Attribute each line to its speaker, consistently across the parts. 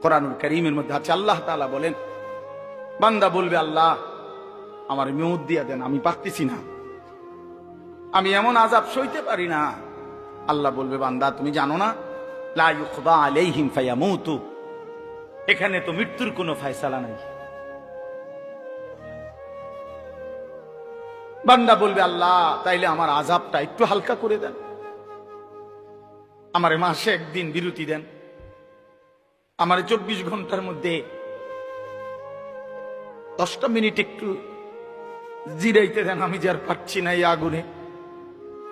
Speaker 1: কোরআনুল কারীমের মধ্যে আছে, আল্লাহ তাআলা বলেন, বান্দা বলবে আল্লাহ আমার মেউত দিয়া দেন, আমি পারতেছি না, আমি এমন আযাব সইতে পারি না। আল্লাহ বলবে বান্দা তুমি জানো না, লা ইউকদা আলাইহিম ফায়ামুতু, এখানে তো মৃত্যুর কোনো ফয়সালা নাই। বান্দা বলবে আল্লাহ তাইলে আমার আযাবটা একটু হালকা করে দেন, আমারে মাসে একদিন বিরতি দেন, আমারে 24 ঘন্টার মধ্যে 10টা মিনিট একটু জিরাইতে দেন, আমি যে আর পারছি না এই আগুনে।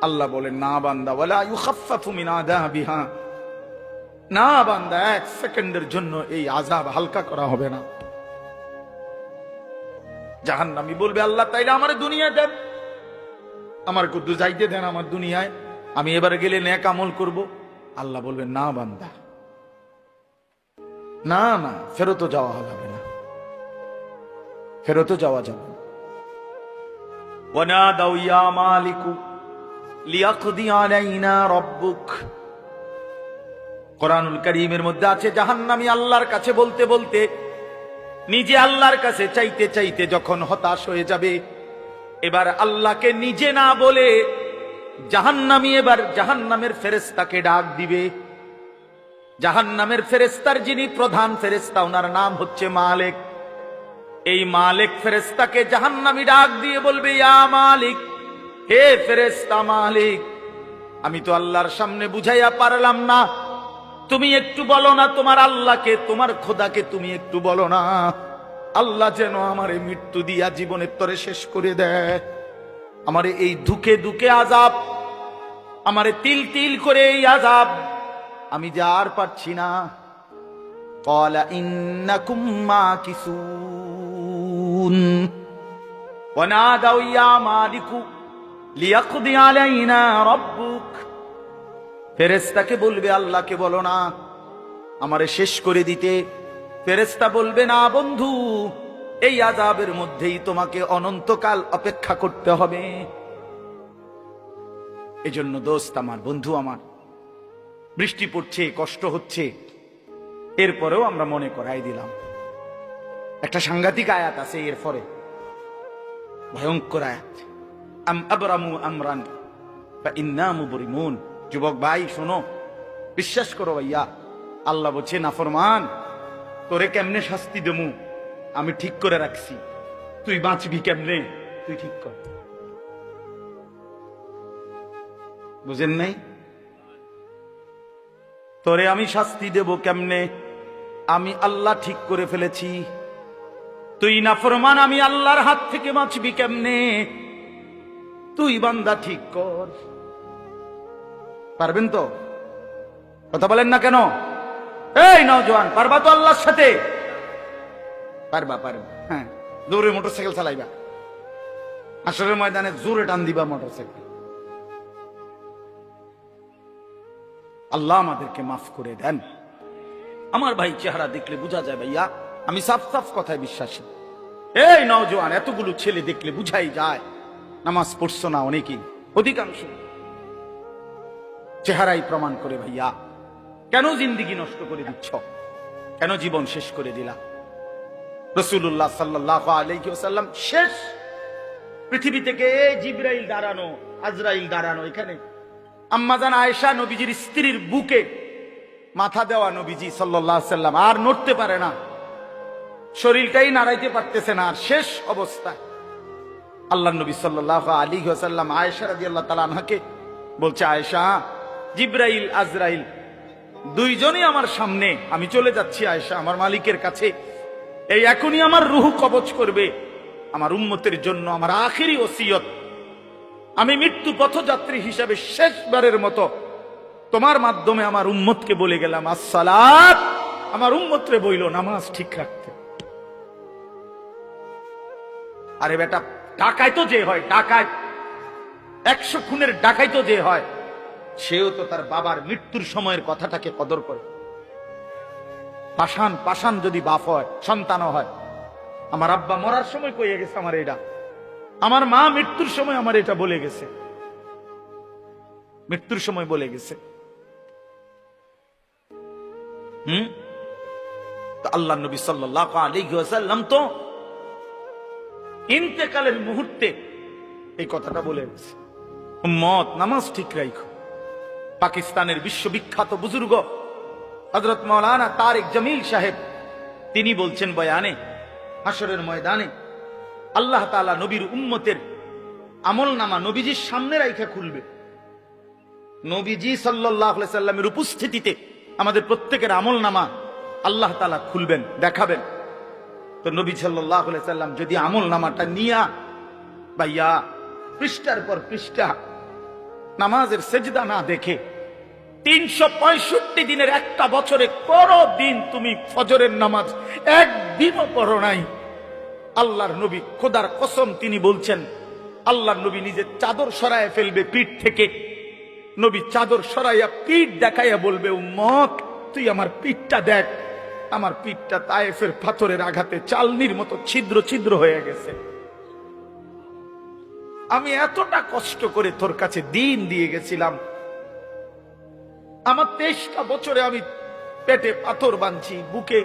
Speaker 1: আল্লাহ বলেন না বান্দা, ওয়ালা ইউখাফফাফু মিন আযাবিহা, না বান্দা 1 সেকেন্ডের জন্য এই আযাব হালকা করা হবে না। জাহান্নামী বলবে আল্লাহ তাইলে আমারে দুনিয়া দেন, আমার কুদ্দু যাইতে দেন আমার দুনিয়ায়, আমি এবারে গেলে নেক আমল করব। আল্লাহ বলবেন না বান্দা, না না, ফেরত যাওয়া হবে না, ফেরত যাওয়া যাবে না। ওয়ানাদাউ ইয়া মালিকু লিয়াকদি আলাইনা রাব্বুক, কোরআনুল কারীমের মধ্যে আছে জাহান্নামী আল্লাহর কাছে বলতে বলতে, নিজে আল্লাহর কাছে চাইতে চাইতে যখন হতাশ হয়ে যাবে, এবার আল্লাহকে নিজে না বলে জাহান্নামী এবার জাহান্নামের ফেরেশতাকে ডাক দিবে। জাহান্নামের ফেরেশতার যিনি প্রধান ফেরেশতা, ওনার নাম হচ্ছে মালিক। এই মালিক ফেরেশতাকে জাহান্নামী ডাক দিয়ে বলবে, ইয়া মালিক, হে ফেরেশতা মালিক, আমি তো আল্লাহর সামনে বুঝাইয়া পারলাম না, তুমি একটু বলো না তোমার আল্লাহকে, তোমার খোদাকে তুমি একটু বলো না, আল্লাহ যেন আমারে মৃত্যু দিয়া জীবনের তরে শেষ করে দেয়, আমারে এই দুঃখে দুঃখে আযাব, আমারে তিল তিল করে এই আযাব আমি যা আর পারছি না। ক্বালা ইন্নাকুম মাকিসুন ওয়ানাদাউ ইয়া মালিকু লিয়াকদি আলাইনা রাব্বুক, ফেরেশতাকে বলবে আল্লাহকে বলো না আমারে শেষ করে দিতে। ফেরেশতা বলবে না বন্ধু, এই আযাবের মধ্যেই তোমাকে অনন্তকাল অপেক্ষা করতে হবে। এজন্য দোস্ত আমার, বন্ধু আমার, বৃষ্টি পড়ছে, কষ্ট হচ্ছে, এরপরেও আমরা মনে করাই দিলাম। একটা সাংঘাতিক আয়াত আছে এরপরে, ভয়ঙ্কর আয়াত, আম আবরামু আমরান ফাইন্না মুবরিমুন। যুবক ভাই শোনো, বিশ্বাস করো ভাইয়া, আল্লাহ বলছে নাফরমান তোরে কেমনে শাস্তি দেবো আমি ঠিক করে রাখছি, তুই বাঁচবি কেমনে তুই ঠিক কর। বুঝেন নাই? তোরে আমি শাস্তি দেব কেমনে, আমি আল্লাহ ঠিক করে ফেলেছি। তুই নাফরমান, আমি আল্লাহর হাত থেকে বাঁচবি কেমনে, তুই বান্দা ঠিক কর। পারবেন তো? কথা বলেন না কেন? এই নওজোয়ান, পারবা তো আল্লাহর সাথে? পারবা, পারবা। হ্যাঁ, জোরে মোটরসাইকেল চালাইবা, আসরের ময়দানে জোরে টান দিবা মোটরসাইকেল। আল্লাহ আমাদেরকে মাফ করে দেন। আমার ভাই চেহারা দেখলে বোঝা যায় ভাইয়া আমি সাফ সাফ কথায় বিশ্বাসী। এই নওজোয়ান, এতগুলো ছেলে দেখলে বুঝাই যায় নামাজ পড়ছো না অনেকেই, অধিকাংশ চেহারাই প্রমাণ করে ভাইয়া কেন জিন্দেগি নষ্ট করে দিচ্ছ, কেন জীবন শেষ করে দিলা। রাসূলুল্লাহ সাল্লাল্লাহু আলাইহি ওয়াসাল্লাম শেষ পৃথিবী থেকে জিবরাইল দাঁড়ানো, আজরাইল দাঁড়ানো, এখানে আম্মাজান আয়েশা নবীজির স্ত্রীর বুকে মাথা দেওয়া নবীজি সাল্লাল্লাহু আলাইহি ওয়াসাল্লাম আর নড়তে পারে না, শরীরটাই নাড়াইতে পারতেছে না, আর শেষ অবস্থা আল্লাহর নবী সাল্লাল্লাহু আলাইহি ওয়াসাল্লাম আয়েশা রাদিয়াল্লাহু তাআলা আনহাকে বলছে, আয়েশা জিবরাইল আজরাইল দুইজনই আমার সামনে, আমি চলে যাচ্ছি আয়েশা আমার মালিকের কাছে, এই এখনই আমার রূহ কবজ করবে। আমার উম্মতের জন্য আমার আখিরি ওসিয়ত, আমি মৃত্যু পথযাত্রী হিসাবে শেষবারের মতো তোমার মাধ্যমে আমার উম্মতকে বলে গেলাম আসসালাত, আমার উম্মতরে বইল নামাজ ঠিক রাখতে। আরে বেটা, ডাকাই তো যে হয়, ডাকাই 100 খুনের ডাকাই তো যে হয়, সেও তো তার বাবার মৃত্যুর সময়ের কথাটাকে কদর করে। পাষাণ পাষাণ যদি বাপ হয়, সন্তানও হয়, আমার আব্বা মরার সময় কইয়ে গেছে আমার এটা, আমার মা মৃত্যুর সময় আমার এটা বলে গেছে, মৃত্যুর সময় বলে গেছে। তো আল্লাহ নবী সাল্লাল্লাহু আলাইহি ওয়াসাল্লাম তো ইন্তেকালের মুহূর্তে এই কথাটা বলে গেছে, উম্মত নামাজ ঠিক রাখো। পাকিস্তানের বিশ্ববিখ্যাত বুজুর্গ হযরত মাওলানা তারেক জামিল সাহেব তিনি বলছেন বয়ানে, হাসরের ময়দানে আল্লাহ তাআলা নবীর উম্মতের আমলনামা নবীজির সামনে রাইখা খুলবে। নবীজি সাল্লাল্লাহু আলাইহি সাল্লামের উপস্থিতিতে আমাদের প্রত্যেকের আমলনামা আল্লাহ তাআলা খুলবেন, দেখাবেন। তো নবী সাল্লাল্লাহু আলাইহি সাল্লাম যদি আমলনামাটা নিয়া ভাইয়া পৃষ্ঠার পর পৃষ্ঠা নামাজের সেজদা না দেখে 365 দিনের একটা বছরে কোনো দিন তুমি ফজরের নামাজ একদিনও পড়ো নাই, আল্লাহর নবী খোদার কসম তিনি বলছেন আল্লাহর নবী নিজে চাদর সরায় ফেলবে পিঠ থেকে। নবী চাদর সরাইয়া পিঠ দেখাইয়া বলবে, উম্মত তুই আমার পিঠটা দেখ, আমার পিঠটা তায়েফের পাথরের আঘাতে চালনির মতো ছিদ্র ছিদ্র হয়ে গেছে। আমি এতটা কষ্ট করে তোর কাছে দিন দিয়ে গেছিলাম, আমার 23টা বছরে আমি পেটে পাথর বাঁধছি, বুকে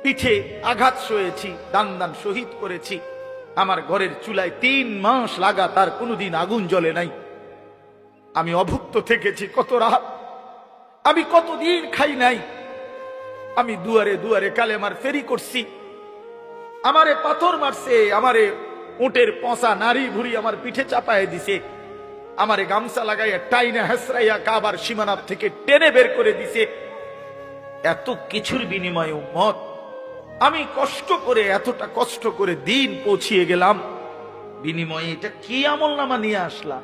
Speaker 1: পিঠে আঘাত সয়েছি, দান দান শহীদ করেছি, আমার ঘরের চুলায় 3 মাস লাগাতার কোনোদিন আগুন জ্বলে নাই, আমি অভুক্ত থেকেছি কত রাত, আমি কতদিন খাই নাই, আমি দুয়ারে দুয়ারে কালেমার ফেরি করছি, আমারে পাথর মারছে, আমারে উটের পচা নারী ভুরি আমার পিঠে চাপায় দিছে, আমারে গামছা লাগাইয়া টাইনা হেসরাইয়া কাবার সীমানা থেকে টেনে বের করে দিছে। এত কিছুর বিনিময়ে উম্মত আমি কষ্ট করে এতটা কষ্ট করে দিন পৌঁছিয়ে গেলাম, বিনিময়ে এটা কি আমলনামা নিয়ে আসলাম?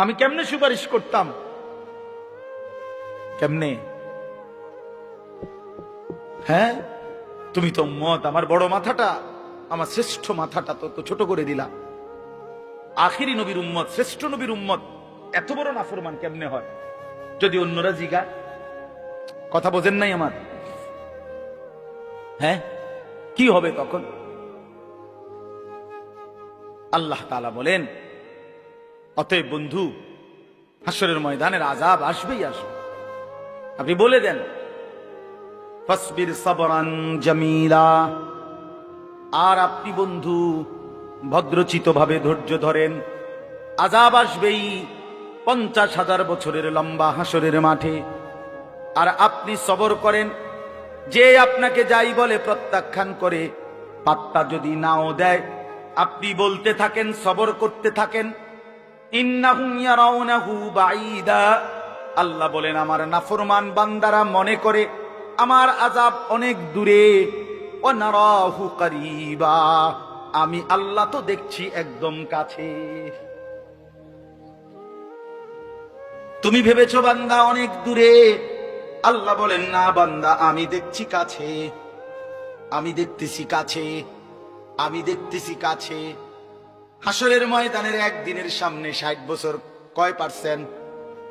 Speaker 1: আমি কেমনে সুপারিশ করতাম? কেমনে? হ্যাঁ, তুমি তো উম্মত আমার বড় মাথাটা, আমার শ্রেষ্ঠ মাথাটা তো ছোট করে দিলা। আখিরি নবীর উম্মত, শ্রেষ্ঠ নবীর উম্মত এত বড় নাফরমান কেমনে হয়? যদি অন্যরা জিগা, কথা বোঝেন নাই আমার? হ্যাঁ, কি হবে তখন? আল্লাহ তাআলা বলেন, অতএব বন্ধু হাসরের ময়দানের আযাব আসবেই আসবে। আপনি বলে দেন ফাসবির সাবরান জামিলা, আর আপনি বন্ধু ভদ্রচিত ভাবে ধৈর্য ধরেন, আযাব আসবেই 50,000 বছরের লম্বা হাসরের মাঠে, আর আপনি সবর করেন। যে আপনাকে যাই বলে প্রত্যাখ্যান করে, পাত্তা যদি নাও দেয়, আপনি বলতে থাকেন, সবর করতে থাকেন। ইন্নাহুম ইয়ারাউনাহু বাঈদা, আল্লাহ বলেন আমার নাফরমান বান্দারা মনে করে আমার আযাব অনেক দূরে, ওয়া নারাহু কারীবা, আমি আল্লাহ তো দেখছি একদম কাছে। তুমি ভেবেছো বান্দা অনেক দূরে, আল্লাহ বলেন না বান্দা আমি দেখছি কাছে, আমি দেখতেছি কাছে, আমি দেখতেছি কাছে। হাসরের ময়দানের একদিনের সামনে 60 বছর কয় পার্সেন্ট?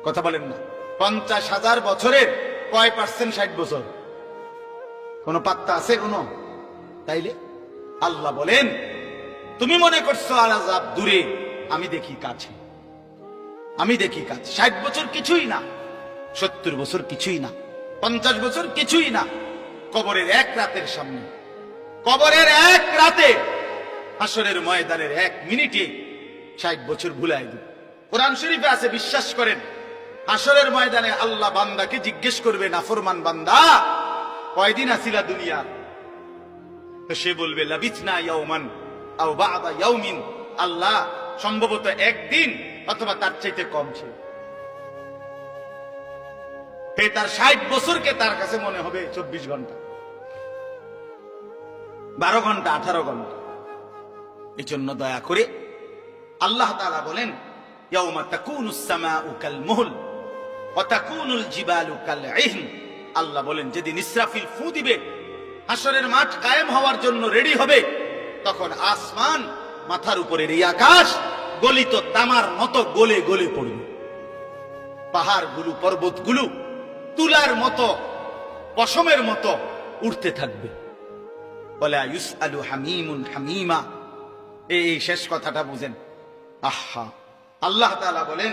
Speaker 1: কথা বলেন না। 50,000 বছরের কয় পার্সেন্ট 60 বছর? কোন পাত্তা আছে কোন? তাইলে আল্লাহ বলেন তুমি মনে করছো আযাব দূরে, আমি দেখি কাছে, আমি দেখি কাছে। 60 বছর কিছুই না, 70 বছর কিছুই না, 50 বছর কিছুই না। কবরের এক রাতের সামনে, কবরের এক রাতে, হাসরের ময়দানের 1 মিনিটে 60 বছর ভুলাই দিবে। কোরআন শরীফে আছে, বিশ্বাস করেন, হাসরের ময়দানে আল্লাহ বান্দাকে জিজ্ঞেস করবে, নাফরমান বান্দা কয়দিন আছিলা দুনিয়া? তো সে বলবে লাবিসনা ইয়াওমান আও বা'দা ইয়াওমিন, আল্লাহ সম্ভবত একদিন অথবা তার চাইতে কম ছিল। তার 60 বছরকে তার কাছে মনে হবে 24 ঘন্টা, 12 ঘন্টা, 18 ঘন্টা। এই জন্য দয়া করে আল্লাহ তাআলা বলেন ইয়াউমা তাকুনুস সামাউ কাল মুহল ওয়া তাকুনুল জিবালু কাল ইহন, আল্লাহ বলেন যেদিন ইসরাফিল ফু দিবে, হাসরের মাঠ কায়েম হওয়ার জন্য রেডি হবে, তখন আসমান, মাথার উপরের এই আকাশ গলিত তামার মতো গলে গলে পড়বে। পাহাড়গুলো, পর্বতগুলো তুলার মতো, পশমের মতো উঠতে থাকবে। ওয়ালা ইউসআলু হামিমুন হামিমা, এই শেষ কথাটা বুঝেন। আহা, আল্লাহ তাআলা বলেন